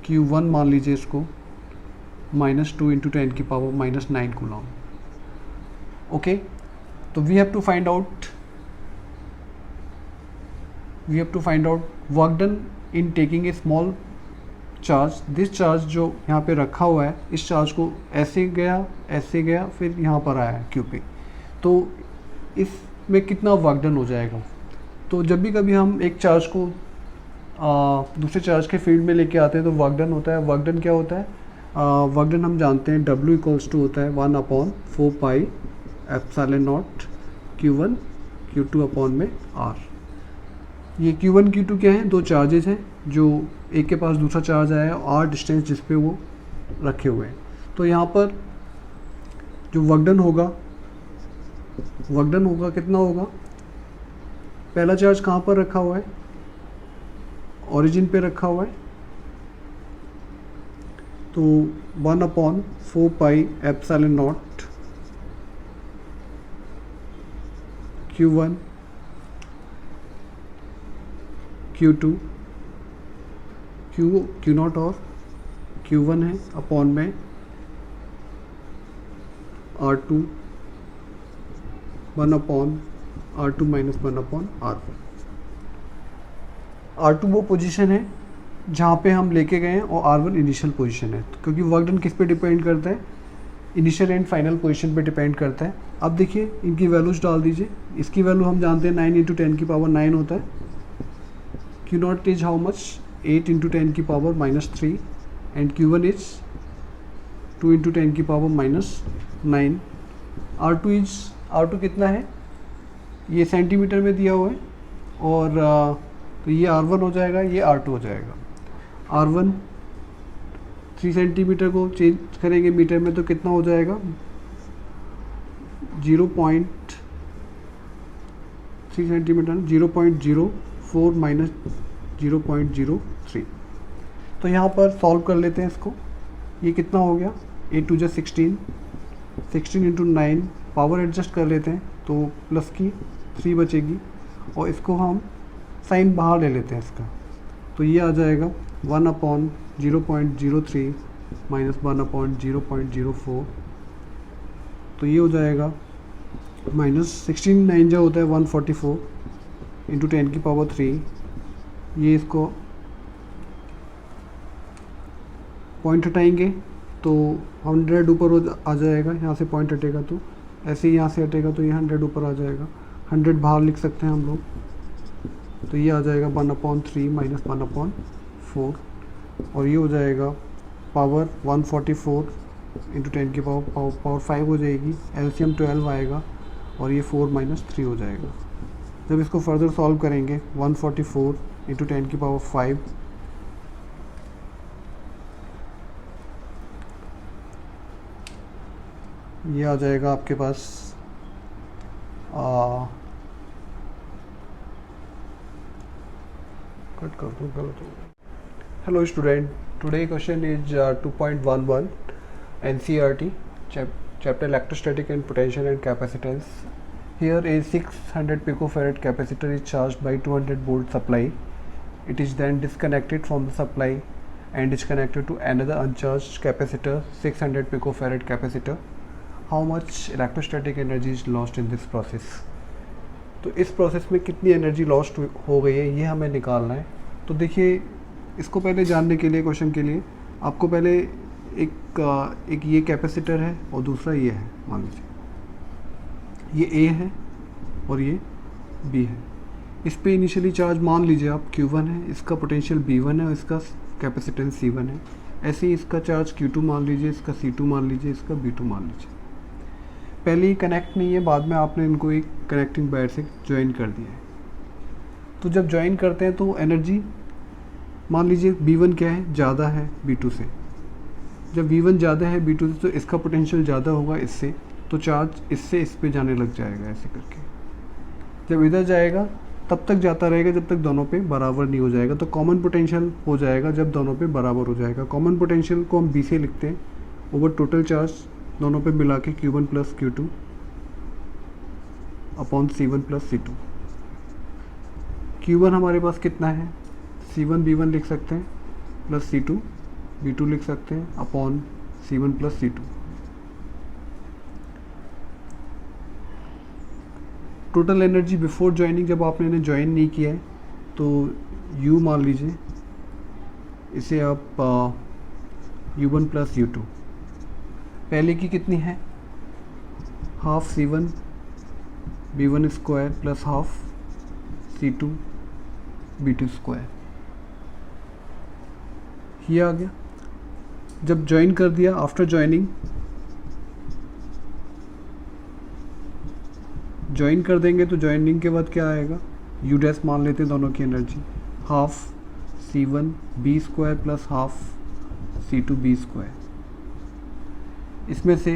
Q1 मान लीजिए इसको, -2 × 10⁻⁹ कूलम। ओके, तो we have to find out work done in taking a small charge. This charge जो यहाँ पे रखा हुआ है, इस चार्ज को ऐसे गया फिर यहाँ पर आया Q पे, तो इसमें कितना वर्क डन हो जाएगा। तो जब भी कभी हम एक चार्ज को दूसरे चार्ज के फील्ड में लेके आते हैं तो वर्क डन होता है। वर्क डन क्या होता है, वर्क डन हम जानते हैं W = होता है 1/4πε0 Q1 Q2 अपॉन में R। ये Q1 Q2 क्या है, दो चार्जेस हैं जो एक के पास दूसरा चार्ज आया है, R डिस्टेंस जिस पे वो रखे हुए हैं। तो यहाँ पर जो वर्क डन होगा कितना होगा, पहला चार्ज कहाँ पर रखा हुआ है, ओरिजिन पे रखा हुआ है, तो 1/4πε0 Q1 Q2 Q0 और Q1 है अपॉन में R2 1/R2 - 1/R1। R2 वो पोजीशन है जहाँ पे हम लेके गए हैं और R1 इनिशियल पोजीशन है, क्योंकि वर्क डन किस पे डिपेंड करता है, इनिशियल एंड फाइनल पोजीशन पे डिपेंड करता है। अब देखिए इनकी वैल्यूज डाल दीजिए। इसकी वैल्यू हम जानते हैं 9 × 10⁻9 होता है। Q0 is how much, 8 × 10⁻³ and Q1 is 2 × 10⁻⁹। R2 कितना है, ये सेंटीमीटर में दिया हुआ है, और तो ये R1 हो जाएगा, ये R2 हो जाएगा। R1 3 सेंटीमीटर को चेंज करेंगे मीटर में तो कितना हो जाएगा, 0.3 सेंटीमीटर, 0.04 - 0.03। तो यहाँ पर सॉल्व कर लेते हैं इसको। ये कितना हो गया, 8 × 16 × 9, पावर एडजस्ट कर लेते हैं तो प्लस की 3 बचेगी, और इसको हम साइन बाहर ले लेते हैं इसका, तो ये आ जाएगा 1/0.03 - 1/0.04। तो ये हो जाएगा -16 9 जो होता है 144 × 10⁻³ ये इसको पॉइंट हटाएंगे तो 100 ऊपर आ जाएगा, यहाँ से पॉइंट हटेगा तो ऐसे ही यहाँ से हटेगा तो ये 100 ऊपर आ जाएगा। 100 बाहर लिख सकते हैं हम लोग, तो ये आ जाएगा 1/3 - 1/4, और ये हो जाएगा पावर 144 × 10⁻5 हो जाएगी, एलसीएम 12 आएगा, और ये 4 - 3 हो जाएगा। जब इसको फर्दर सॉल्व करेंगे 144 × 10⁻5 ये आ जाएगा आपके पास कट कर दो, गलत हो गया। Hello student, today question is 2.11 NCERT chapter electrostatic and potential and capacitance. Here a 600 picofarad capacitor is charged by 200 volt supply. It is then disconnected from the supply and is connected to another uncharged capacitor, 600 picofarad capacitor. How much electrostatic energy is lost in this process? तो इस प्रोसेस में कितनी एनर्जी लॉस्ट हो गई है ये हमें निकालना है। तो देखिए इसको पहले जानने के लिए, क्वेश्चन के लिए आपको पहले एक ये कैपेसिटर है और दूसरा ये है, मान लीजिए ये A है और ये B है। इस पे इनिशियली चार्ज मान लीजिए आप Q1 है, इसका पोटेंशियल B1 है और इसका कैपेसिटेंस C1 है। ऐसे ही इसका चार्ज Q2 मान लीजिए, इसका C2 मान लीजिए, इसका B2 मान लीजिए। पहले ही कनेक्ट नहीं है, बाद में आपने इनको एक कनेक्टिंग वायर से ज्वाइन कर दिया है। तो जब ज्वाइन करते हैं तो एनर्जी मान लीजिए V1 क्या है, ज़्यादा है V2 से। जब V1 ज़्यादा है V2 से तो इसका पोटेंशियल ज़्यादा होगा इससे, तो चार्ज इससे इस पे जाने लग जाएगा ऐसे करके। जब इधर जाएगा तब तक जाता रहेगा जब तक दोनों पे बराबर नहीं हो जाएगा। तो कॉमन पोटेंशियल हो जाएगा जब दोनों पे बराबर हो जाएगा। कॉमन पोटेंशियल को हम B से लिखते हैं ओवर टोटल चार्ज दोनों पे मिला के Q1 plus Q2 upon C1 plus C2। Q1 हमारे पास कितना है, C1 B1 लिख सकते हैं प्लस C2 B2 लिख सकते हैं upon C1 plus C2। Total energy before joining, जब आपने इन्हें ज्वाइन नहीं किया है तो U मान लीजिए, इसे आप U1 प्लस U2। पहले की कितनी है, half C1 B1 square plus half C2 B2 square. ये आ गया। जब ज्वाइन कर दिया, आफ्टर ज्वाइनिंग ज्वाइन कर देंगे तो ज्वाइनिंग के बाद क्या आएगा, U डैश मान लेते हैं दोनों की energy, half C1 B square plus half C2 B square. इसमें से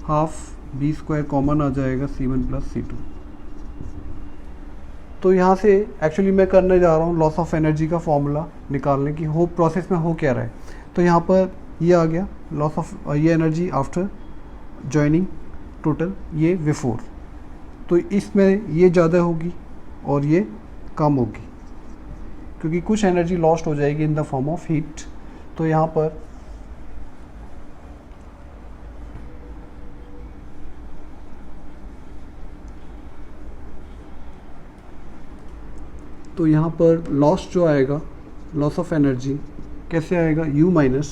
हाफ B स्क्वायर कॉमन आ जाएगा C1 प्लस C2। तो यहाँ से एक्चुअली मैं करने जा रहा हूँ लॉस ऑफ एनर्जी का फॉर्मूला निकालने की, हो प्रोसेस में हो क्या रहा है। तो यहाँ पर ये आ गया लॉस ऑफ ये एनर्जी आफ्टर ज्वाइनिंग टोटल, ये बिफोर। तो इसमें ये ज़्यादा होगी और ये कम होगी क्योंकि कुछ एनर्जी लॉस्ट हो जाएगी in the form of heat. तो यहाँ पर लॉस जो आएगा, लॉस ऑफ एनर्जी कैसे आएगा, U minus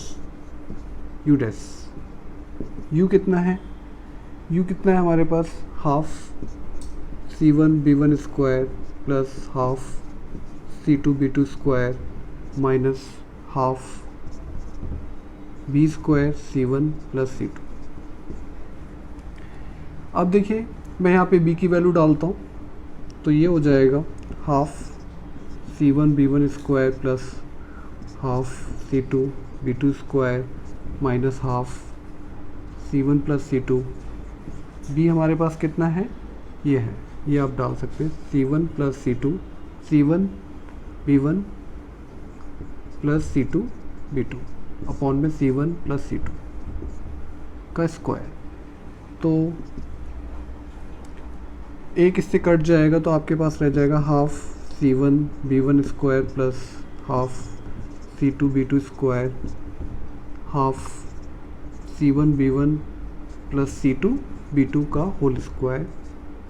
U dash. U कितना है, U कितना है हमारे पास, half C1 B1 square plus half C2 B2 square minus half B square C1 plus C2। अब देखिए मैं यहाँ पे B की वैल्यू डालता हूँ तो ये हो जाएगा half C1 B1 square plus half C2 B2 square minus half C1 plus C2। B हमारे पास कितना है, ये है, ये आप डाल सकते हैं C1 plus C2, C1 B1 plus C2 B2 upon में C1 प्लस C2 का स्क्वायर। तो एक इससे कट जाएगा तो आपके पास रह जाएगा half C1 B1 square plus half C2 B2 square, half C1 B1 plus C2 B2 का होल स्क्वायर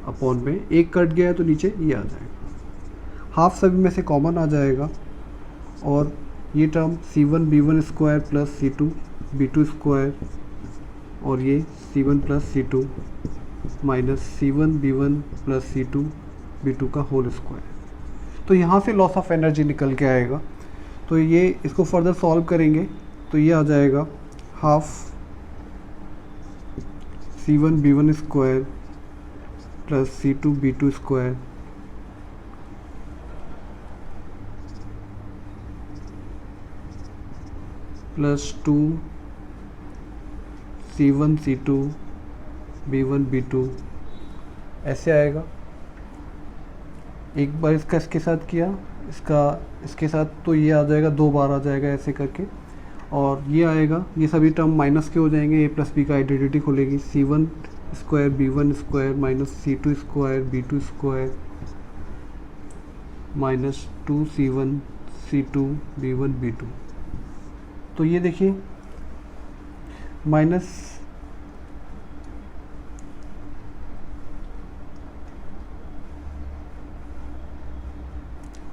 अपॉन में एक कट गया तो नीचे ये आ जाएगा। हाफ सभी में से कॉमन आ जाएगा और ये term C1 B1 square plus C2 B2 square और ये C1 plus C2 minus C1 B1 plus C2 B2 का होल स्क्वायर। तो यहाँ से लॉस ऑफ एनर्जी निकल के आएगा। तो ये इसको फर्दर सॉल्व करेंगे तो ये आ जाएगा half C1 B1 square plus C2 B2 square plus 2 C1 C2 B1 B2 ऐसे आएगा। एक बार इसका इसके साथ किया, इसका इसके साथ, तो ये आ जाएगा, दो बार आ जाएगा ऐसे करके। और ये आएगा, ये सभी टर्म माइनस के हो जाएंगे, A प्लस बी का आइडेंटिटी खुलेगी, C1 square B1 square minus C2 square B2 square minus 2C1 C2 B1 B2। तो ये देखिए माइनस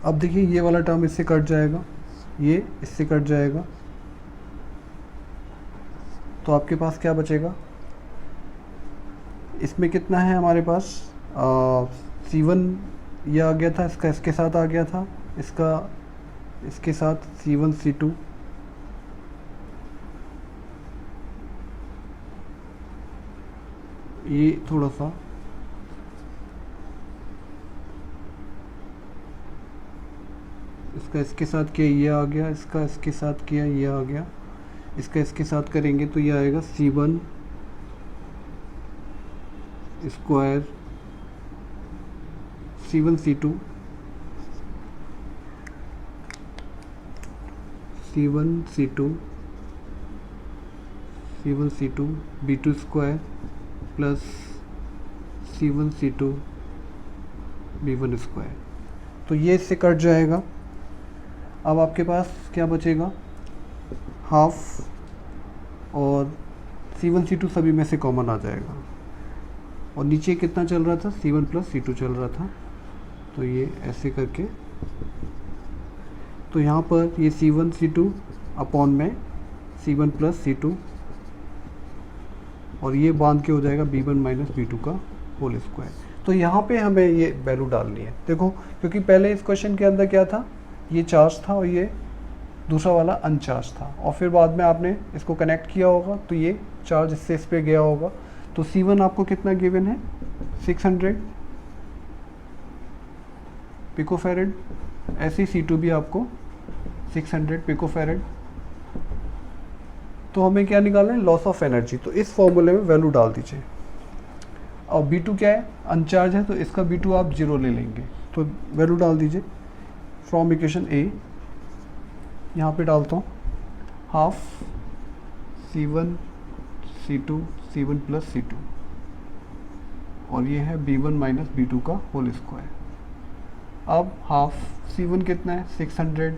अब देखिए ये वाला टर्म इससे कट जाएगा, ये इससे कट जाएगा, तो आपके पास क्या बचेगा, इसमें कितना है हमारे पास C1 ये आ गया था, इसका इसके साथ आ गया था, इसका इसके साथ C1 C2 ये थोड़ा सा इसका इसके साथ किया ये आ गया, इसका इसके साथ किया ये आ गया, इसका इसके साथ करेंगे तो ये आएगा C1 square C1 C2 C1 C2 C1 C2 B2 square plus C1 C2 B1 square. तो ये इससे कट जाएगा। अब आपके पास क्या बचेगा, हाफ और C1 C2 सभी में से कॉमन आ जाएगा। और नीचे कितना चल रहा था, C1 प्लस C2 चल रहा था, तो ये ऐसे करके, तो यहाँ पर ये C1 C2 अपॉन में C1 प्लस C2 और ये बांध के हो जाएगा B1 माइनस B2 का होल स्क्वायर। तो यहाँ पे हमें ये वैल्यू डालनी है। देखो क्योंकि पहले इस क्वेश्चन के अंदर क्या था, ये चार्ज था और ये दूसरा वाला अनचार्ज था, और फिर बाद में आपने इसको कनेक्ट किया होगा तो ये चार्ज इससे इस पे गया होगा। तो C1 आपको कितना गिवन है, 600 पिकोफैरेड, ऐसे ही C2 भी आपको 600 पिकोफैरेड। तो हमें क्या निकालना है, लॉस ऑफ एनर्जी। तो इस फॉर्मूले में वैल्यू डाल दीजिए। और B2 क्या है, अनचार्ज है, तो इसका B2 आप 0 ले लेंगे, तो वैल्यू डाल दीजिए फ्रॉम इक्वेशन A। यहाँ पे डालता हूँ half C1 C2 C1 plus C2 और ये है B1 माइनस B2 का होल स्क्वायर। अब हाफ C1 कितना है, 600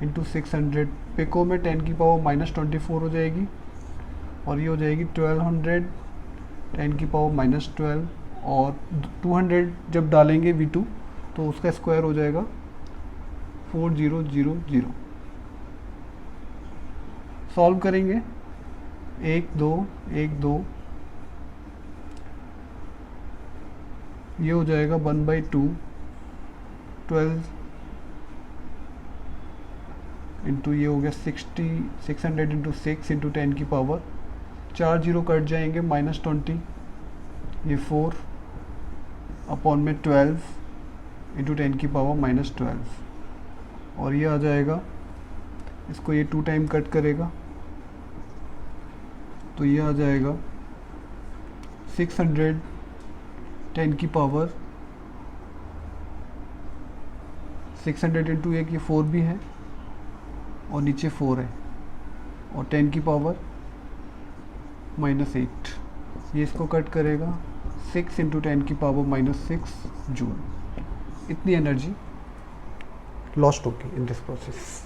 इंटू 600 पिको में 10 की पावर माइनस 24 हो जाएगी, और ये हो जाएगी 1200 10 की पावर माइनस 12, और 200 जब डालेंगे V2 तो उसका स्क्वायर हो जाएगा 4000। सॉल्व करेंगे 1 2 1 2, ये हो जाएगा 1/2 12 इंटू ये हो गया 600 इंटू 6 इंटू 10 की पावर 4 0 कट जाएंगे, माइनस 20, ये 4 अपॉन में 12 इंटू 10 की पावर माइनस 12, और ये आ जाएगा, इसको ये 2 टाइम कट करेगा तो ये आ जाएगा 600 10 की पावर 600 इंटू एक, ये 4 भी है और नीचे 4 है, और 10 की पावर माइनस 8, ये इसको कट करेगा 6 इंटू 10 की पावर माइनस 6 जूल। इतनी एनर्जी लॉस्ट होगी इन दिस प्रोसेस।